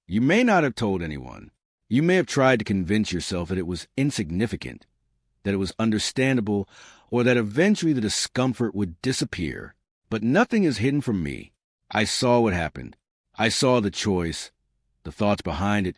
You may not have told anyone. You may have tried to convince yourself that it was insignificant, that it was understandable, or that eventually the discomfort would disappear. But nothing is hidden from me. I saw what happened. I saw the choice, the thoughts behind it,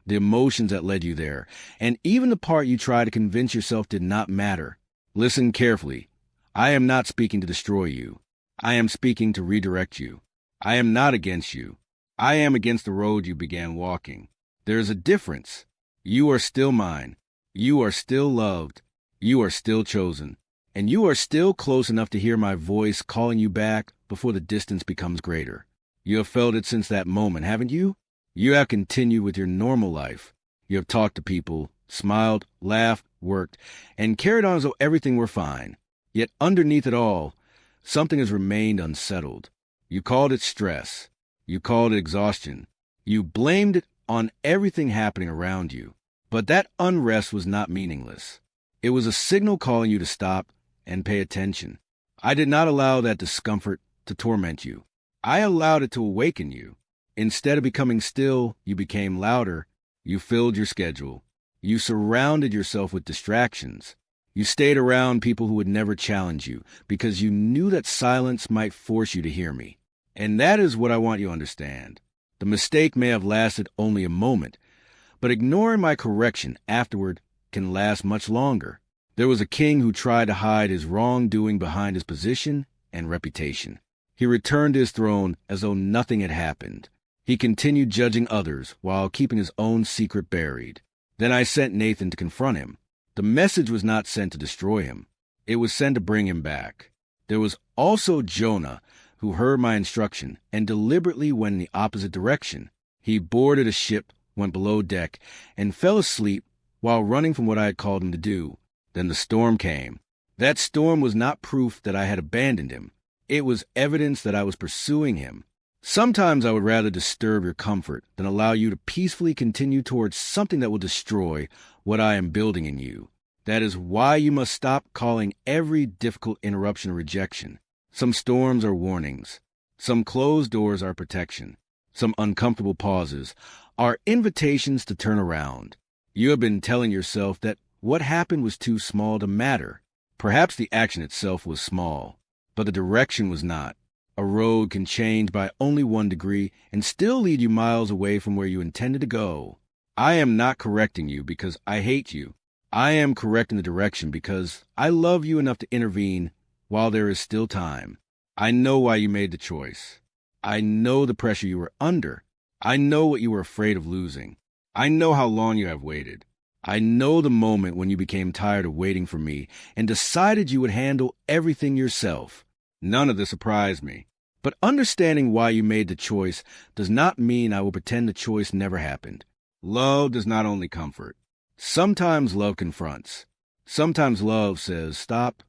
the emotions that led you there, and even the part you tried to convince yourself did not matter. Listen carefully. I am not speaking to destroy you. I am speaking to redirect you. I am not against you. I am against the road you began walking. There is a difference. You are still mine. You are still loved. You are still chosen. And you are still close enough to hear my voice calling you back before the distance becomes greater. You have felt it since that moment, haven't you? You have continued with your normal life. You have talked to people, smiled, laughed, worked, and carried on as though everything were fine. Yet underneath it all, something has remained unsettled. You called it stress. You called it exhaustion. You blamed it on everything happening around you. But that unrest was not meaningless. It was a signal calling you to stop and pay attention. I did not allow that discomfort to torment you. I allowed it to awaken you. Instead of becoming still, you became louder. You filled your schedule. You surrounded yourself with distractions. You stayed around people who would never challenge you because you knew that silence might force you to hear me. And that is what I want you to understand. The mistake may have lasted only a moment, but ignoring my correction afterward can last much longer. There was a king who tried to hide his wrongdoing behind his position and reputation. He returned to his throne as though nothing had happened. He continued judging others while keeping his own secret buried. Then I sent Nathan to confront him. The message was not sent to destroy him. It was sent to bring him back. There was also Jonah, who heard my instruction and deliberately went in the opposite direction. He boarded a ship, went below deck, and fell asleep while running from what I had called him to do. Then the storm came. That storm was not proof that I had abandoned him. It was evidence that I was pursuing him. Sometimes I would rather disturb your comfort than allow you to peacefully continue towards something that will destroy what I am building in you. That is why you must stop calling every difficult interruption a rejection. Some storms are warnings. Some closed doors are protection. Some uncomfortable pauses are invitations to turn around. You have been telling yourself that what happened was too small to matter. Perhaps the action itself was small, but the direction was not. A road can change by only 1 degree and still lead you miles away from where you intended to go. I am not correcting you because I hate you. I am correcting the direction because I love you enough to intervene while there is still time. I know why you made the choice. I know the pressure you were under. I know what you were afraid of losing. I know how long you have waited. I know the moment when you became tired of waiting for me and decided you would handle everything yourself. None of this surprised me. But understanding why you made the choice does not mean I will pretend the choice never happened. Love does not only comfort. Sometimes love confronts. Sometimes love says, stop.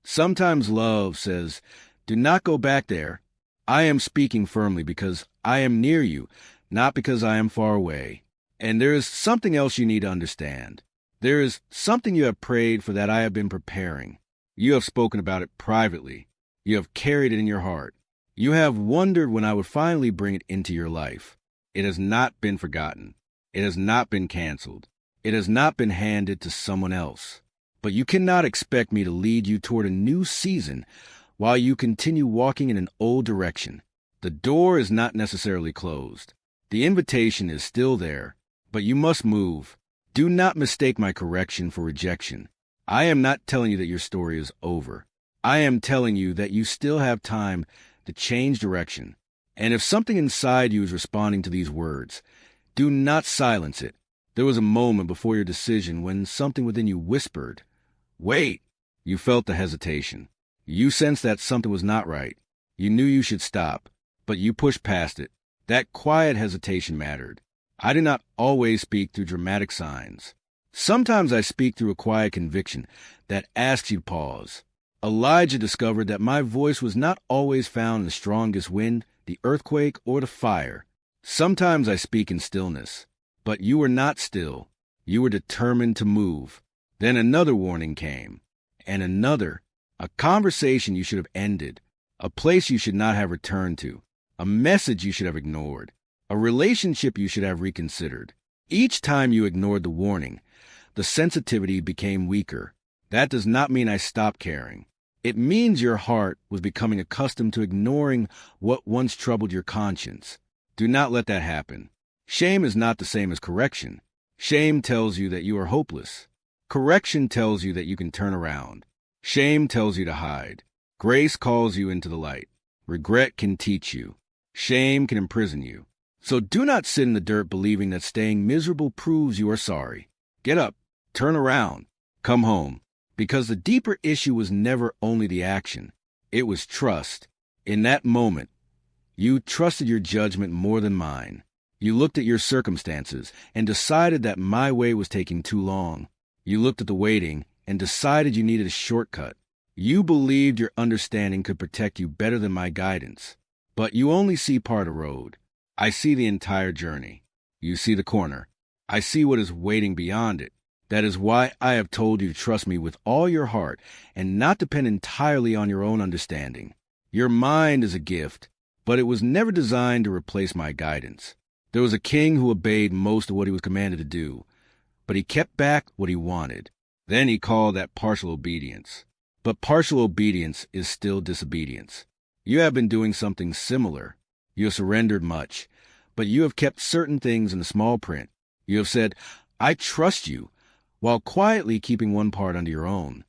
Sometimes love says, do not go back there. I am speaking firmly because I am near you, not because I am far away. And there is something else you need to understand. There is something you have prayed for that I have been preparing. You have spoken about it privately. You have carried it in your heart. You have wondered when I would finally bring it into your life. It has not been forgotten. It has not been canceled. It has not been handed to someone else. But you cannot expect me to lead you toward a new season while you continue walking in an old direction. The door is not necessarily closed. The invitation is still there, but you must move. Do not mistake my correction for rejection. I am not telling you that your story is over. I am telling you that you still have time to change direction. And if something inside you is responding to these words, do not silence it. There was a moment before your decision when something within you whispered, wait. You felt the hesitation. You sensed that something was not right. You knew you should stop, but you pushed past it. That quiet hesitation mattered. I do not always speak through dramatic signs. Sometimes I speak through a quiet conviction that asks you to pause. Elijah discovered that my voice was not always found in the strongest wind, the earthquake, or the fire. Sometimes I speak in stillness, but you were not still. You were determined to move. Then another warning came, and another, a conversation you should have ended, a place you should not have returned to, a message you should have ignored. A relationship you should have reconsidered. Each time you ignored the warning, the sensitivity became weaker. That does not mean I stopped caring. It means your heart was becoming accustomed to ignoring what once troubled your conscience. Do not let that happen. Shame is not the same as correction. Shame tells you that you are hopeless. Correction tells you that you can turn around. Shame tells you to hide. Grace calls you into the light. Regret can teach you. Shame can imprison you. So do not sit in the dirt believing that staying miserable proves you are sorry. Get up, turn around, come home. Because the deeper issue was never only the action. It was trust. In that moment, you trusted your judgment more than mine. You looked at your circumstances and decided that my way was taking too long. You looked at the waiting and decided you needed a shortcut. You believed your understanding could protect you better than my guidance. But you only see part of the road. I see the entire journey. You see the corner. I see what is waiting beyond it. That is why I have told you to trust me with all your heart and not depend entirely on your own understanding. Your mind is a gift, but it was never designed to replace my guidance. There was a king who obeyed most of what he was commanded to do, but he kept back what he wanted. Then he called that partial obedience. But partial obedience is still disobedience. You have been doing something similar. You have surrendered much, but you have kept certain things in the small print. You have said, I trust you, while quietly keeping one part under your own.